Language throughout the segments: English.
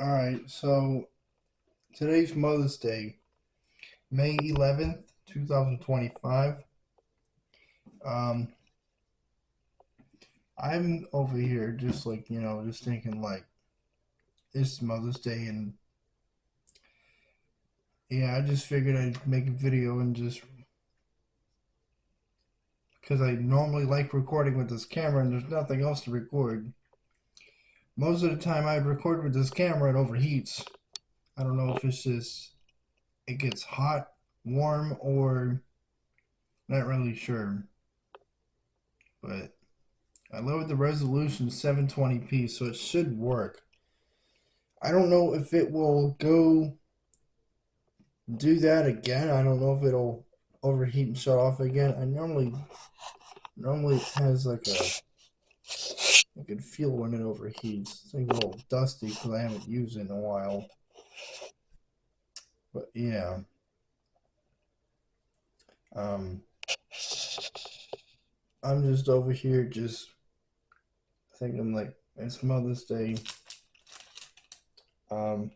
Alright, so today's Mother's Day, May 11th, 2025. Um, I'm over here just just thinking it's Mother's Day, and yeah, I just figured I'd make a video and just because I normally like recording with this camera and there's nothing else to record. Most of the time I record with this camera, it overheats. I don't know if it's just it gets hot, warm, or not really sure, but I lowered the resolution to 720p, so it should work. I don't know if it will go do that again. I don't know if it'll overheat and shut off again. I normally it has like a I can feel when it overheats. It's like a little dusty because I haven't used it in a while. But yeah, um, I'm just over here just thinking like it's Mother's Day. Um,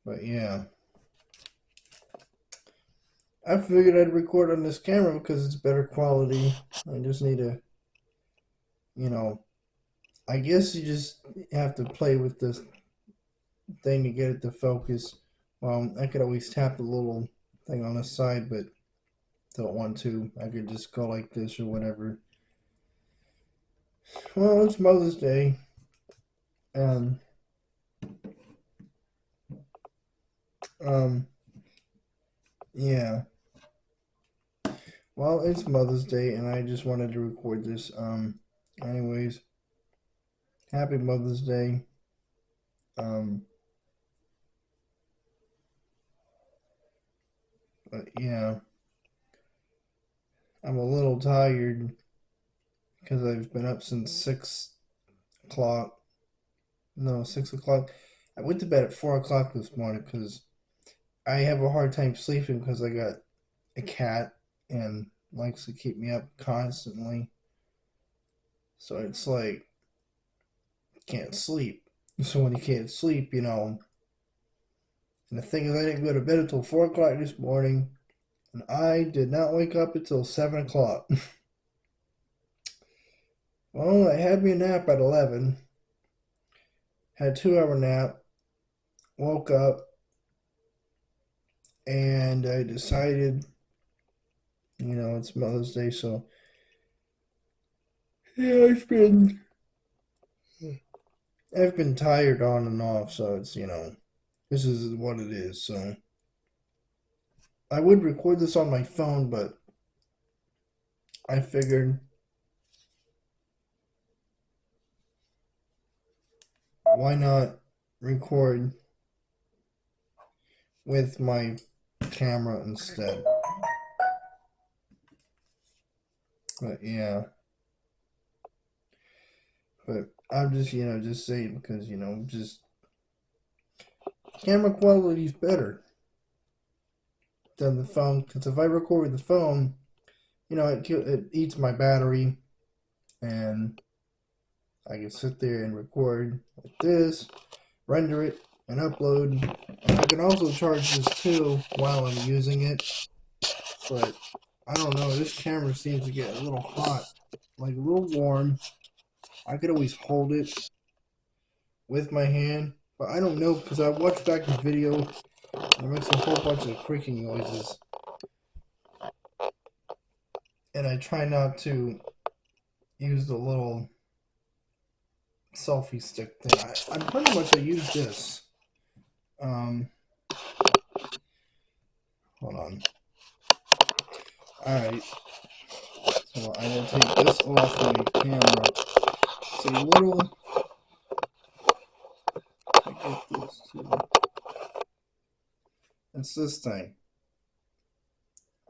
but yeah, I figured I'd record on this camera because it's better quality. I just need to, you know, I guess you just have to play with this thing to get it to focus. I could always tap the little thing on the side, but don't want to. I could just go like this or whatever. Well, it's Mother's Day, and um, yeah. Well, it's Mother's Day, and I just wanted to record this. Anyways, happy Mother's Day. Um, but yeah, I'm a little tired because I've been up since 6 o'clock. No, 6 o'clock. I went to bed at 4 o'clock this morning because I have a hard time sleeping because I got a cat and likes to keep me up constantly. So it's like can't sleep. So when you can't sleep, and the thing is, I didn't go to bed until 4 o'clock this morning, and I did not wake up until 7 o'clock. Well, I had me a nap at 11, had a 2 hour nap, woke up, and I decided, it's Mother's Day, so yeah, I've been tired on and off, so this is what it is. So I would record this on my phone, but I figured why not record with my camera instead. But yeah, but I'm just saying because just camera quality is better than the phone. Because if I record with the phone, it eats my battery, and I can sit there and record like this, render it, and upload. And I can also charge this too while I'm using it. But I don't know. This camera seems to get a little hot, like a little warm. I could always hold it with my hand, but I don't know because I watched back the video and it makes a whole bunch of creaking noises. And I try not to use the little selfie stick thing. I'm pretty much I use this. Um, Hold on. All right, so I will take this off my camera. It's a little. I get this too. It's this thing.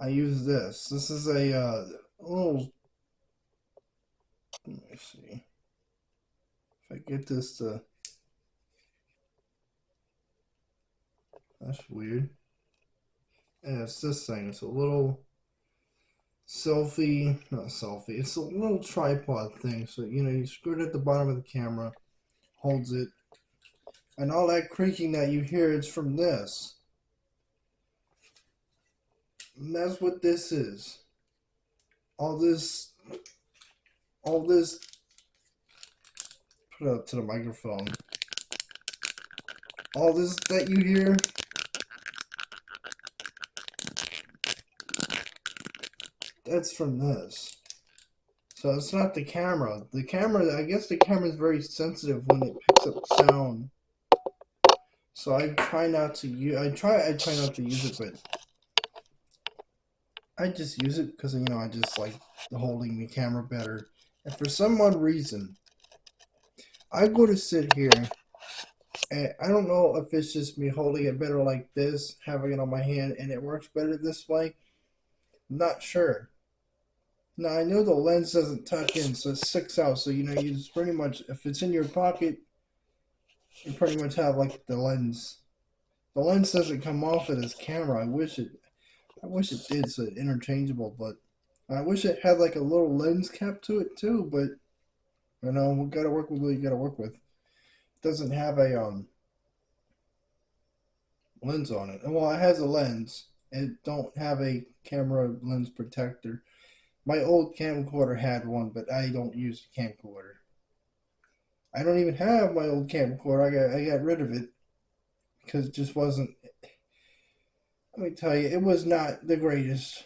I use this. This is a little. Let me see if I get this to. That's weird. Yeah, it's this thing. It's a little selfie, not selfie. It's a little tripod thing. So you screw it at the bottom of the camera, holds it, and all that creaking that you hear is from this. And that's what this is. All this, all this. Put it up to the microphone. All this that you hear, that's from this. So it's not the camera. The camera, I guess the camera is very sensitive when it picks up sound. So I try not to use. I try not to use it, but I just use it because I just like holding the camera better. And for some odd reason, I go to sit here, and I don't know if it's just me holding it better like this, having it on my hand, and it works better this way. I'm not sure. Now I know the lens doesn't tuck in, so it sticks out. So you just pretty much, if it's in your pocket, you pretty much have like the lens. The lens doesn't come off of this camera. I wish it did, so it's interchangeable. But I wish it had like a little lens cap to it too. But we gotta work with what you gotta work with. It doesn't have a lens on it. Well, it has a lens. It don't have a camera lens protector. My old camcorder had one, but I don't use the camcorder. I don't even have my old camcorder. I got rid of it because it just wasn't. Let me tell you, it was not the greatest.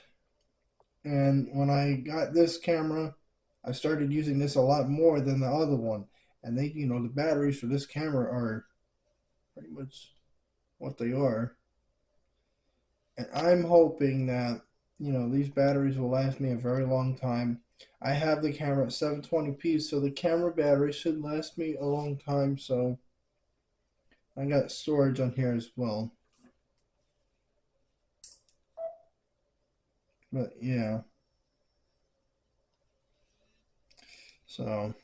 And when I got this camera, I started using this a lot more than the other one. And the batteries for this camera are pretty much what they are. And I'm hoping that, these batteries will last me a very long time. I have the camera at 720p, so the camera battery should last me a long time. So I got storage on here as well. But yeah. So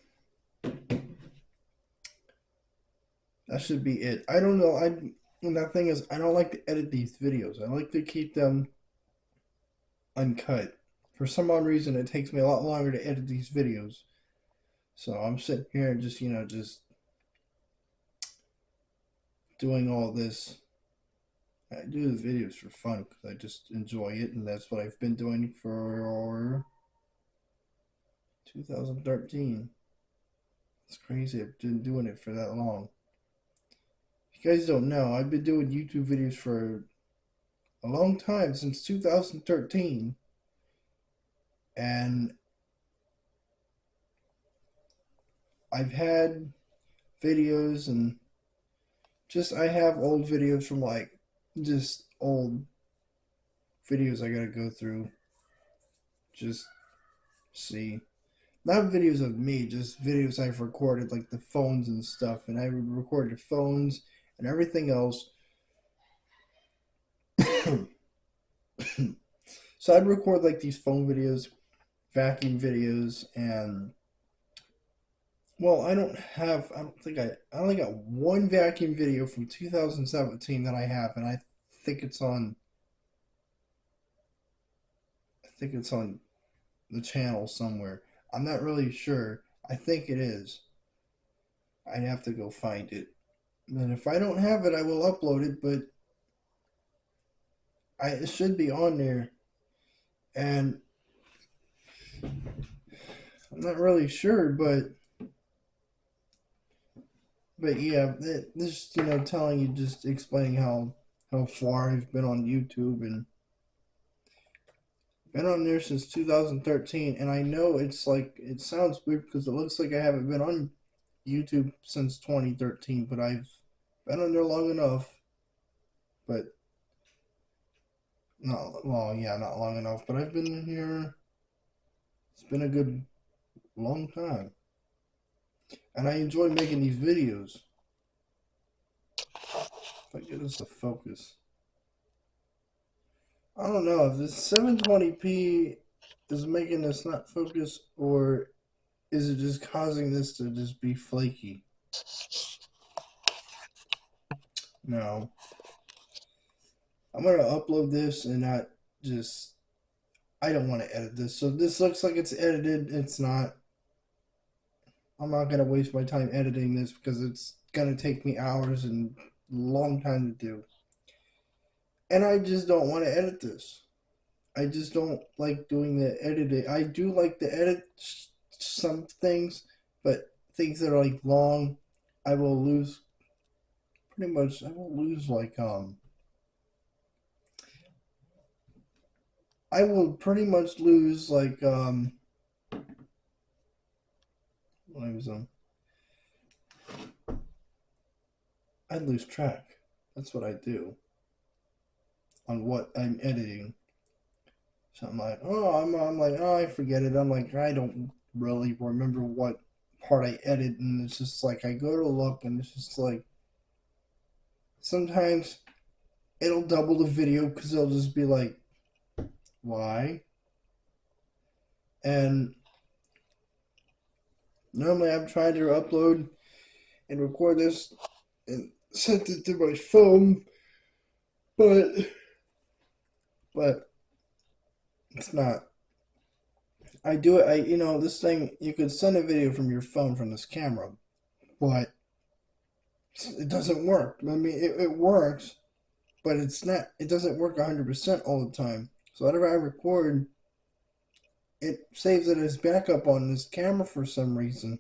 that should be it. I don't know. And the thing is, I don't like to edit these videos. I like to keep them uncut. For some odd reason, it takes me a lot longer to edit these videos. So I'm sitting here just doing all this. I do the videos for fun because I just enjoy it, and that's what I've been doing for 2013. It's crazy. I've been doing it for that long. If you guys don't know, I've been doing YouTube videos for a long time, since 2013. And I've had videos and I have old videos from like just old videos I gotta go through. Just see. Not videos of me, just videos I've recorded, like the phones and stuff. And I recorded phones and everything else. So I'd record like these phone videos, vacuum videos, and well, I only got one vacuum video from 2017 that I have, and think it's on, I think it's on the channel somewhere. I'm not really sure. I think it is. I'd have to go find it. And if I don't have it, I will upload it, but it should be on there. And I'm not really sure, but yeah, this telling you, just explaining how far I've been on YouTube, and been on there since 2013. And I know it's like, it sounds weird because it looks like I haven't been on YouTube since 2013, but I've been on there long enough. But not well, yeah, not long enough, but I've been here. It's been a good long time, and I enjoy making these videos. If I get us to focus, I don't know if this 720p is making this not focus, or is it just causing this to just be flaky? No. I'm gonna upload this and not just I don't want to edit this. So this looks like it's edited. It's not. I'm not gonna waste my time editing this because it's gonna take me hours and a long time to do. And I just don't want to edit this. I just don't like doing the editing. I do like to edit some things, but things that are like long, I will lose pretty much. I will lose like I will pretty much lose like what was I'd lose track. That's what I do on what I'm editing. So I'm like, I'm like, oh, I forget it. I'm like, I don't really remember what part I edit, and it's just like I go to look, and it's just like sometimes it'll double the video because it'll just be like, why? And normally I'm trying to upload and record this and send it to my phone, but but it's not. I do it. This thing you could send a video from your phone from this camera, but it doesn't work. I mean, it works, but it's not. It doesn't work 100% all the time. So whenever I record, it saves it as backup on this camera for some reason.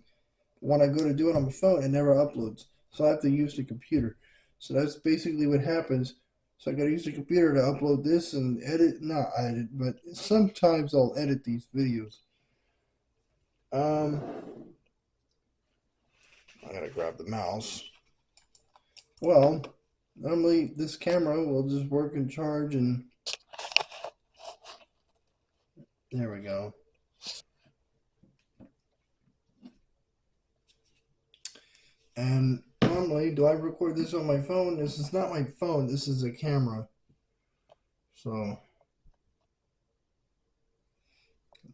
When I go to do it on my phone, it never uploads. So I have to use the computer. So that's basically what happens. So I gotta use the computer to upload this and edit, not edit, but sometimes I'll edit these videos. Um, I gotta grab the mouse. Well, normally this camera will just work and charge, and there we go. And normally, do I record this on my phone? This is not my phone, this is a camera. So,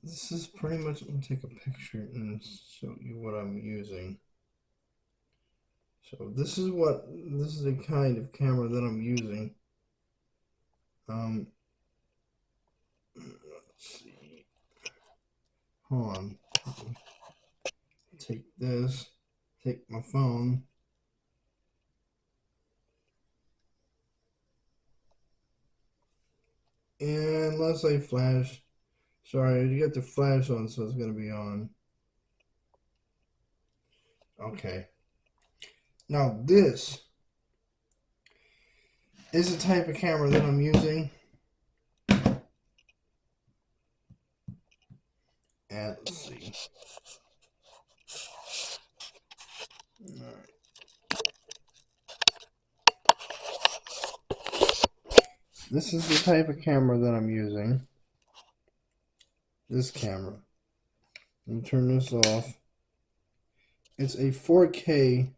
this is pretty much, I'm going to take a picture and show you what I'm using. So, this is the kind of camera that I'm using. Let's see. Hold on. Take this, take my phone. And unless I flash, sorry, you got the flash on, so it's going to be on. Okay. Now this is the type of camera that I'm using. And let's see. All right. This is the type of camera that I'm using. This camera. Let me turn this off. It's a 4K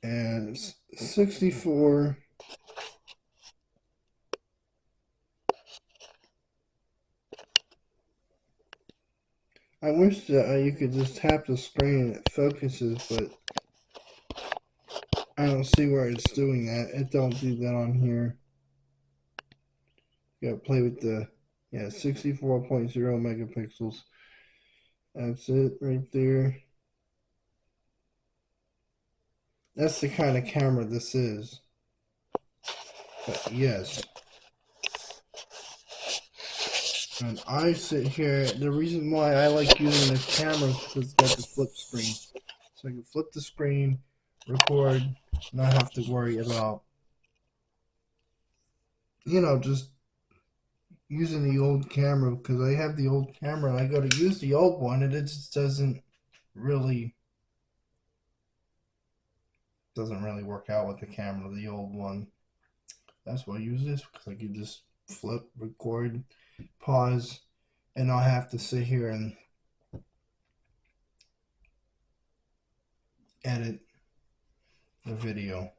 and it's 64. I wish that you could just tap the screen and it focuses, but I don't see where it's doing that. It don't do that on here. You gotta play with the 64.0 megapixels. That's it right there. That's the kind of camera this is. But yes. And I sit here, the reason why I like using this camera is because it's got the flip screen. So I can flip the screen, record, not have to worry about, just using the old camera, because I have the old camera and I go to use the old one and it just doesn't really work out with the camera, the old one. That's why I use this, because I can just flip, record, pause, and not have to sit here and edit the video.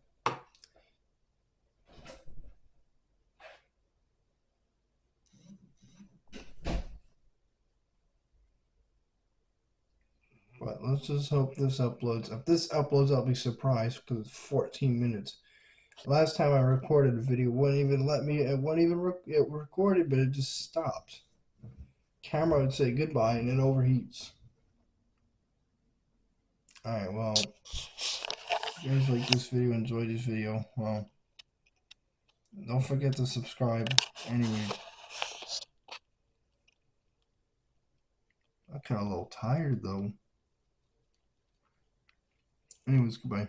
But let's just hope this uploads. If this uploads, I'll be surprised because it's 14 minutes. Last time I recorded a video, it wouldn't even let me. It wouldn't even it recorded, but it just stopped. Camera would say goodbye and it overheats. All right, well, if you guys like this video, enjoy this video. Well, don't forget to subscribe. Anyway, I'm kind of a little tired though. Anyways, goodbye.